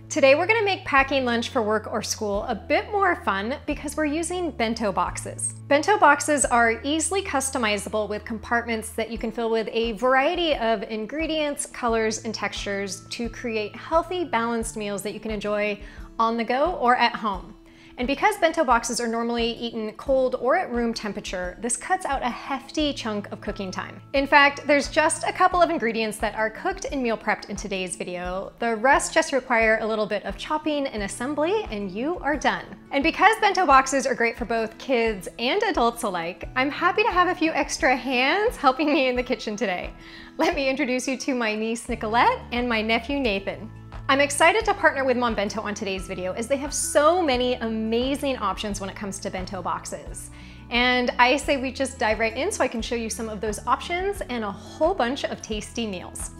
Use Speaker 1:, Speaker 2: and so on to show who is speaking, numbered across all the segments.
Speaker 1: Today we're going to make packing lunch for work or school a bit more fun because we're using bento boxes. Bento boxes are easily customizable with compartments that you can fill with a variety of ingredients, colors, and textures to create healthy, balanced meals that you can enjoy on the go or at home. And because bento boxes are normally eaten cold or at room temperature, this cuts out a hefty chunk of cooking time. In fact, there's just a couple of ingredients that are cooked and meal prepped in today's video. The rest just require a little bit of chopping and assembly, and you are done. And because bento boxes are great for both kids and adults alike, I'm happy to have a few extra hands helping me in the kitchen today. Let me introduce you to my niece Nicolette and my nephew Nathan. I'm excited to partner with Monbento on today's video as they have so many amazing options when it comes to bento boxes. And I say we just dive right in so I can show you some of those options and a whole bunch of tasty meals.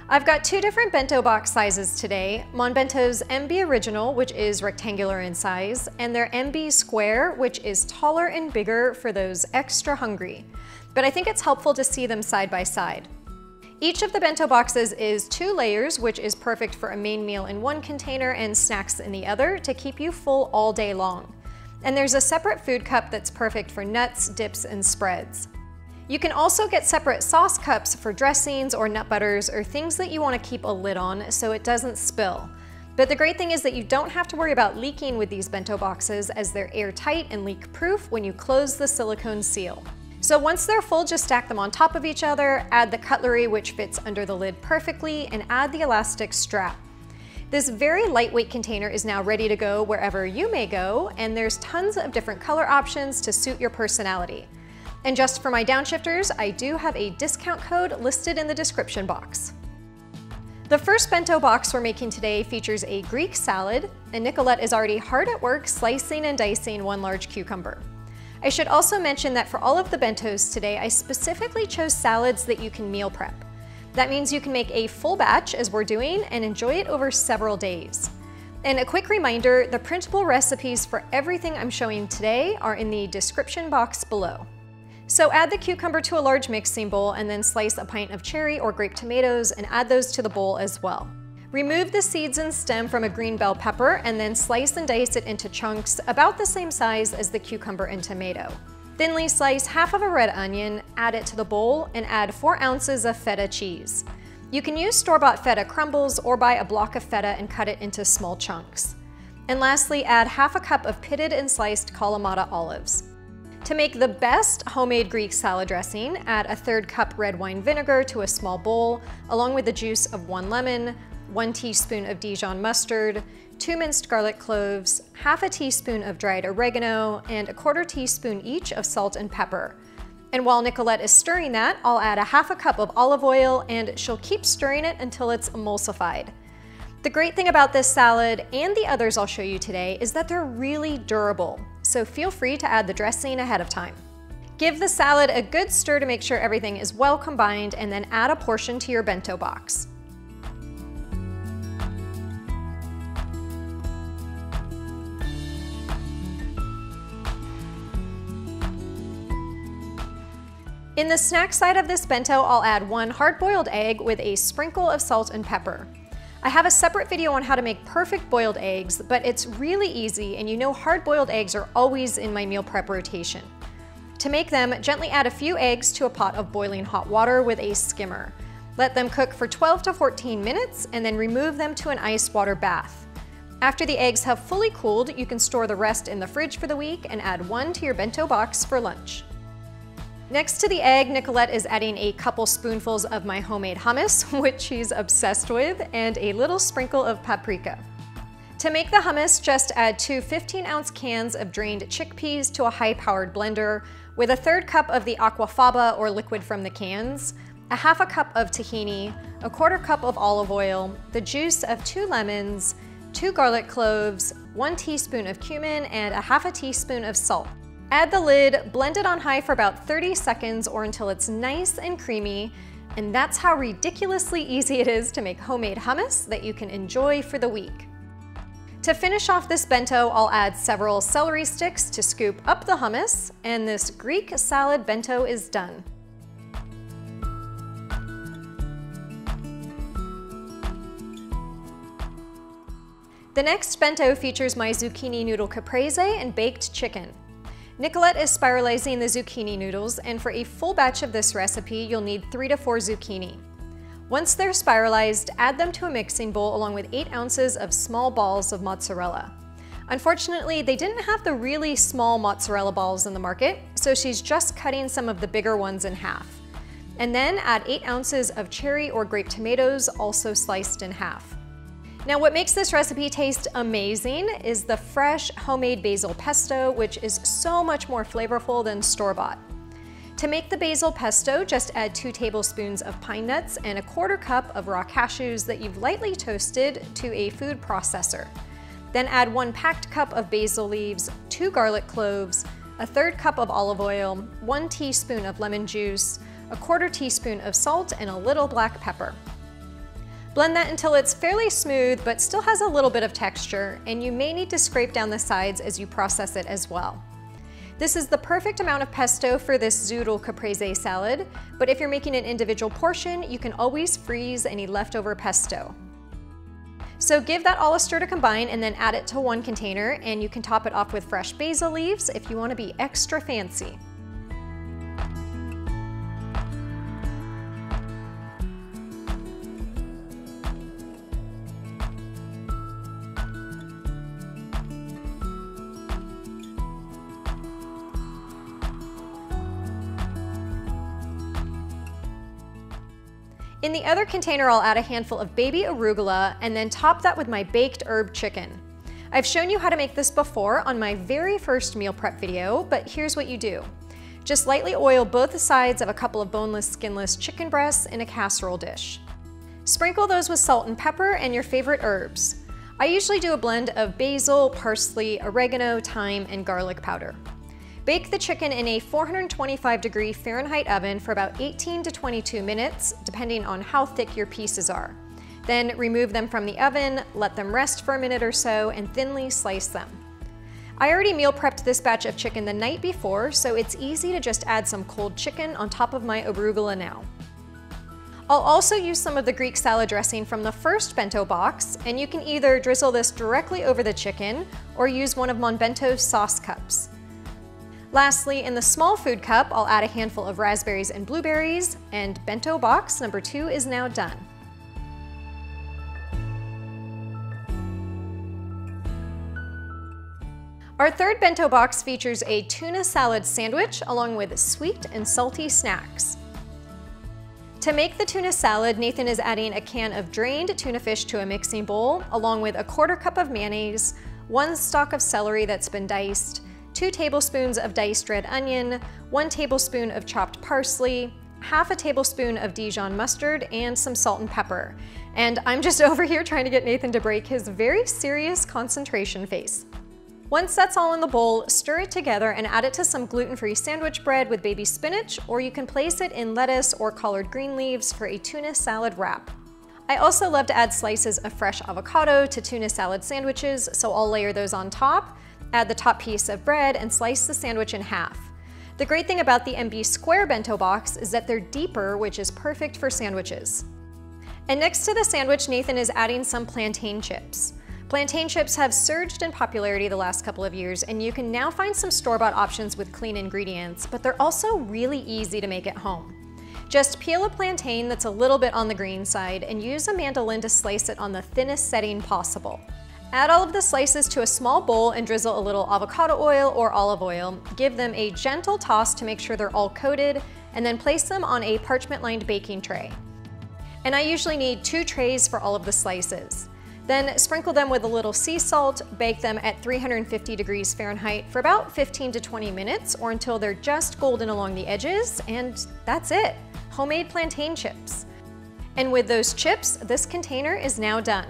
Speaker 1: I've got two different bento box sizes today, Monbento's MB Original, which is rectangular in size, and their MB Square, which is taller and bigger for those extra hungry. But I think it's helpful to see them side by side. Each of the bento boxes is 2 layers, which is perfect for a main meal in one container and snacks in the other to keep you full all day long. And there's a separate food cup that's perfect for nuts, dips, and spreads. You can also get separate sauce cups for dressings or nut butters or things that you want to keep a lid on so it doesn't spill. But the great thing is that you don't have to worry about leaking with these bento boxes as they're airtight and leak-proof when you close the silicone seal. So once they're full, just stack them on top of each other, add the cutlery which fits under the lid perfectly, and add the elastic strap. This very lightweight container is now ready to go wherever you may go, and there's tons of different color options to suit your personality. And just for my downshifters, I do have a discount code listed in the description box. The first bento box we're making today features a Greek salad, and Nicolette is already hard at work slicing and dicing one large cucumber. I should also mention that for all of the bentos today, I specifically chose salads that you can meal prep. That means you can make a full batch, as we're doing, and enjoy it over several days. And a quick reminder, the printable recipes for everything I'm showing today are in the description box below. So add the cucumber to a large mixing bowl and then slice a pint of cherry or grape tomatoes and add those to the bowl as well. Remove the seeds and stem from a green bell pepper and then slice and dice it into chunks about the same size as the cucumber and tomato. Thinly slice half of a red onion, add it to the bowl, and add 4 ounces of feta cheese. You can use store-bought feta crumbles or buy a block of feta and cut it into small chunks. And lastly, add half a cup of pitted and sliced Kalamata olives. To make the best homemade Greek salad dressing, add a 1/3 cup red wine vinegar to a small bowl, along with the juice of 1 lemon, 1 teaspoon of Dijon mustard, 2 minced garlic cloves, half a teaspoon of dried oregano, and a 1/4 teaspoon each of salt and pepper. And while Nicolette is stirring that, I'll add a half a cup of olive oil and she'll keep stirring it until it's emulsified. The great thing about this salad and the others I'll show you today is that they're really durable, so feel free to add the dressing ahead of time. Give the salad a good stir to make sure everything is well combined and then add a portion to your bento box. In the snack side of this bento, I'll add 1 hard-boiled egg with a sprinkle of salt and pepper. I have a separate video on how to make perfect boiled eggs, but it's really easy, and you know hard-boiled eggs are always in my meal prep rotation. To make them, gently add a few eggs to a pot of boiling hot water with a skimmer. Let them cook for 12 to 14 minutes, and then remove them to an ice water bath. After the eggs have fully cooled, you can store the rest in the fridge for the week and add 1 to your bento box for lunch. Next to the egg, Nicolette is adding a couple spoonfuls of my homemade hummus, which she's obsessed with, and a little sprinkle of paprika. To make the hummus, just add 2 15-ounce cans of drained chickpeas to a high-powered blender with a 1/3 cup of the aquafaba or liquid from the cans, a half a cup of tahini, a 1/4 cup of olive oil, the juice of 2 lemons, 2 garlic cloves, 1 teaspoon of cumin, and a half a teaspoon of salt. Add the lid, blend it on high for about 30 seconds or until it's nice and creamy, and that's how ridiculously easy it is to make homemade hummus that you can enjoy for the week. To finish off this bento, I'll add several celery sticks to scoop up the hummus, and this Greek salad bento is done. The next bento features my zucchini noodle caprese and baked chicken. Nicolette is spiralizing the zucchini noodles, and for a full batch of this recipe, you'll need 3 to 4 zucchini. Once they're spiralized, add them to a mixing bowl along with 8 ounces of small balls of mozzarella. Unfortunately, they didn't have the really small mozzarella balls in the market, so she's just cutting some of the bigger ones in half. And then add 8 ounces of cherry or grape tomatoes, also sliced in half. Now, what makes this recipe taste amazing is the fresh homemade basil pesto, which is so much more flavorful than store-bought. To make the basil pesto, just add 2 tablespoons of pine nuts and a 1/4 cup of raw cashews that you've lightly toasted to a food processor. Then add 1 packed cup of basil leaves, 2 garlic cloves, a 1/3 cup of olive oil, 1 teaspoon of lemon juice, a 1/4 teaspoon of salt, and a little black pepper. Blend that until it's fairly smooth but still has a little bit of texture, and you may need to scrape down the sides as you process it as well. This is the perfect amount of pesto for this zoodle caprese salad, but if you're making an individual portion, you can always freeze any leftover pesto. So give that all a stir to combine and then add it to 1 container, and you can top it off with fresh basil leaves if you want to be extra fancy. In the other container, I'll add a handful of baby arugula and then top that with my baked herb chicken. I've shown you how to make this before on my very first meal prep video, but here's what you do. Just lightly oil both sides of a couple of boneless, skinless chicken breasts in a casserole dish. Sprinkle those with salt and pepper and your favorite herbs. I usually do a blend of basil, parsley, oregano, thyme, and garlic powder. Bake the chicken in a 425-degree Fahrenheit oven for about 18 to 22 minutes, depending on how thick your pieces are. Then remove them from the oven, let them rest for a minute or so, and thinly slice them. I already meal prepped this batch of chicken the night before, so it's easy to just add some cold chicken on top of my arugula now. I'll also use some of the Greek salad dressing from the first bento box, and you can either drizzle this directly over the chicken or use one of Monbento's sauce cups. Lastly, in the small food cup, I'll add a handful of raspberries and blueberries, and bento box number 2 is now done. Our third bento box features a tuna salad sandwich along with sweet and salty snacks. To make the tuna salad, Nathan is adding a can of drained tuna fish to a mixing bowl, along with a 1/4 cup of mayonnaise, 1 stalk of celery that's been diced, 2 tablespoons of diced red onion, 1 tablespoon of chopped parsley, 1/2 tablespoon of Dijon mustard, and some salt and pepper. And I'm just over here trying to get Nathan to break his very serious concentration face. Once that's all in the bowl, stir it together and add it to some gluten-free sandwich bread with baby spinach, or you can place it in lettuce or collard green leaves for a tuna salad wrap. I also love to add slices of fresh avocado to tuna salad sandwiches, so I'll layer those on top. Add the top piece of bread and slice the sandwich in half. The great thing about the MB Square bento box is that they're deeper, which is perfect for sandwiches. And next to the sandwich, Nathan is adding some plantain chips. Plantain chips have surged in popularity the last couple of years, and you can now find some store-bought options with clean ingredients, but they're also really easy to make at home. Just peel a plantain that's a little bit on the green side and use a mandolin to slice it on the thinnest setting possible. Add all of the slices to a small bowl and drizzle a little avocado oil or olive oil. Give them a gentle toss to make sure they're all coated, and then place them on a parchment-lined baking tray. And I usually need 2 trays for all of the slices. Then sprinkle them with a little sea salt, bake them at 350 degrees Fahrenheit for about 15 to 20 minutes or until they're just golden along the edges, and that's it. Homemade plantain chips. And with those chips, this container is now done.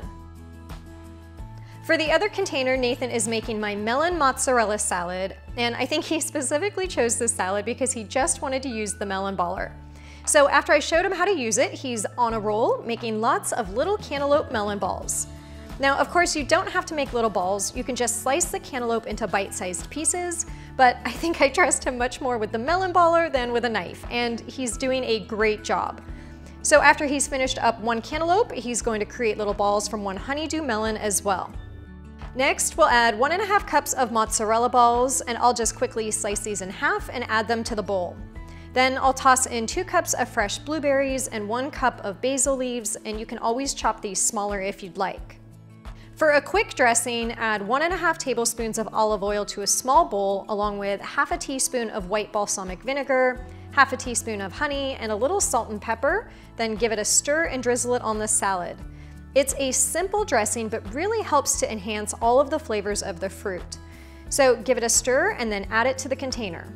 Speaker 1: For the other container, Nathan is making my melon mozzarella salad, and I think he specifically chose this salad because he just wanted to use the melon baller. So after I showed him how to use it, he's on a roll, making lots of little cantaloupe melon balls. Now, of course, you don't have to make little balls. You can just slice the cantaloupe into bite-sized pieces, but I think I trust him much more with the melon baller than with a knife, and he's doing a great job. So after he's finished up 1 cantaloupe, he's going to create little balls from 1 honeydew melon as well. Next, we'll add 1½ cups of mozzarella balls, and I'll just quickly slice these in half and add them to the bowl. Then I'll toss in 2 cups of fresh blueberries and 1 cup of basil leaves, and you can always chop these smaller if you'd like. For a quick dressing, add 1½ tablespoons of olive oil to a small bowl, along with ½ teaspoon of white balsamic vinegar, ½ teaspoon of honey, and a little salt and pepper. Then give it a stir and drizzle it on the salad. It's a simple dressing, but really helps to enhance all of the flavors of the fruit. So give it a stir and then add it to the container.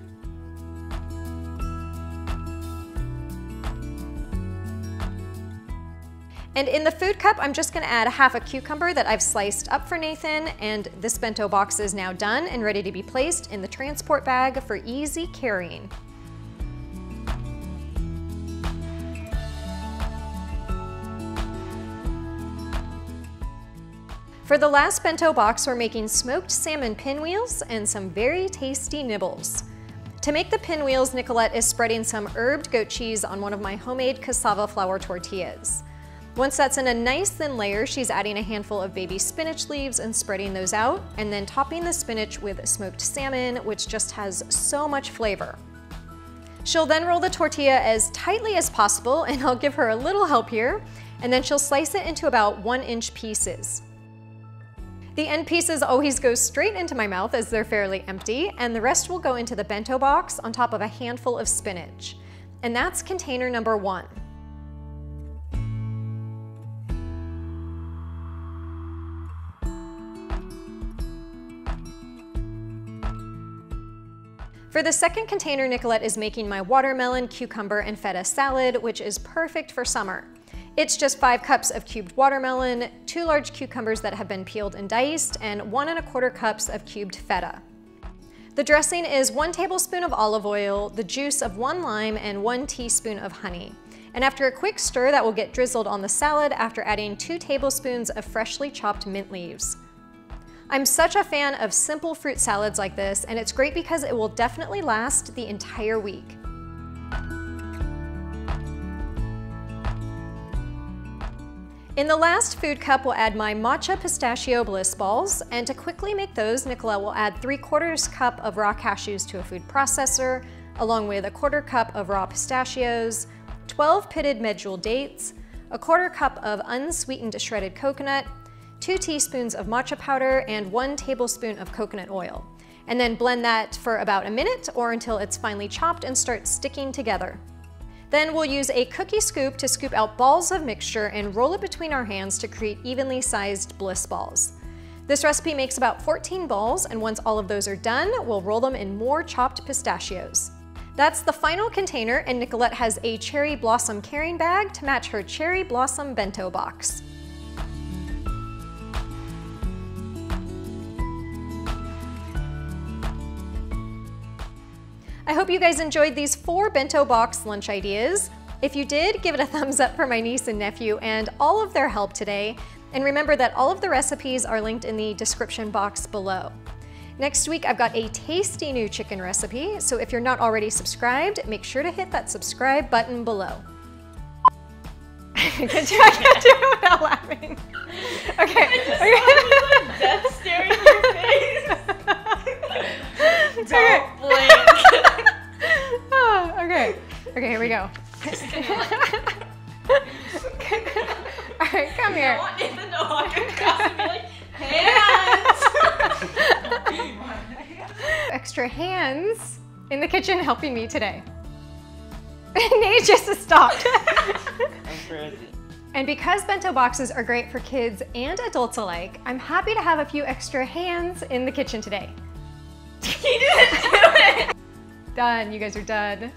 Speaker 1: And in the food cup, I'm just gonna add ½ cucumber that I've sliced up for Nathan, and this bento box is now done and ready to be placed in the transport bag for easy carrying. For the last bento box, we're making smoked salmon pinwheels and some very tasty nibbles. To make the pinwheels, Nicolette is spreading some herbed goat cheese on one of my homemade cassava flour tortillas. Once that's in a nice thin layer, she's adding a handful of baby spinach leaves and spreading those out, and then topping the spinach with smoked salmon, which just has so much flavor. She'll then roll the tortilla as tightly as possible, and I'll give her a little help here, and then she'll slice it into about 1-inch pieces. The end pieces always go straight into my mouth as they're fairly empty, and the rest will go into the bento box on top of a handful of spinach. And that's container number 1. For the second container, Nicolette is making my watermelon, cucumber, and feta salad, which is perfect for summer. It's just 5 cups of cubed watermelon, 2 large cucumbers that have been peeled and diced, and 1¼ cups of cubed feta. The dressing is 1 tablespoon of olive oil, the juice of 1 lime, and 1 teaspoon of honey. And after a quick stir, that will get drizzled on the salad after adding 2 tablespoons of freshly chopped mint leaves. I'm such a fan of simple fruit salads like this, and it's great because it will definitely last the entire week. In the last food cup, we'll add my matcha pistachio bliss balls, and to quickly make those, Nicolette will add 3/4 cup of raw cashews to a food processor, along with 1/4 cup of raw pistachios, 12 pitted medjool dates, 1/4 cup of unsweetened shredded coconut, 2 teaspoons of matcha powder, and 1 tablespoon of coconut oil. And then blend that for about a minute or until it's finely chopped and starts sticking together. Then we'll use a cookie scoop to scoop out balls of mixture and roll it between our hands to create evenly sized bliss balls. This recipe makes about 14 balls, and once all of those are done, we'll roll them in more chopped pistachios. That's the final container, and Nicolette has a cherry blossom carrying bag to match her cherry blossom bento box. I hope you guys enjoyed these 4 bento box lunch ideas. If you did, give it a thumbs up for my niece and nephew and all of their help today. And remember that all of the recipes are linked in the description box below. Next week, I've got a tasty new chicken recipe, so if you're not already subscribed, make sure to hit that subscribe button below. Good job, I can't do it without laughing. Okay.
Speaker 2: I just death staring in your face. Don't blink.
Speaker 1: Oh, okay. Okay, here we go. All right, come here.
Speaker 2: I want Nathan to walk across and be like, hands!
Speaker 1: Extra hands in the kitchen helping me today. Nate just stopped. And because bento boxes are great for kids and adults alike, I'm happy to have a few extra hands in the kitchen today.
Speaker 2: He didn't do it!
Speaker 1: Done, you guys are done.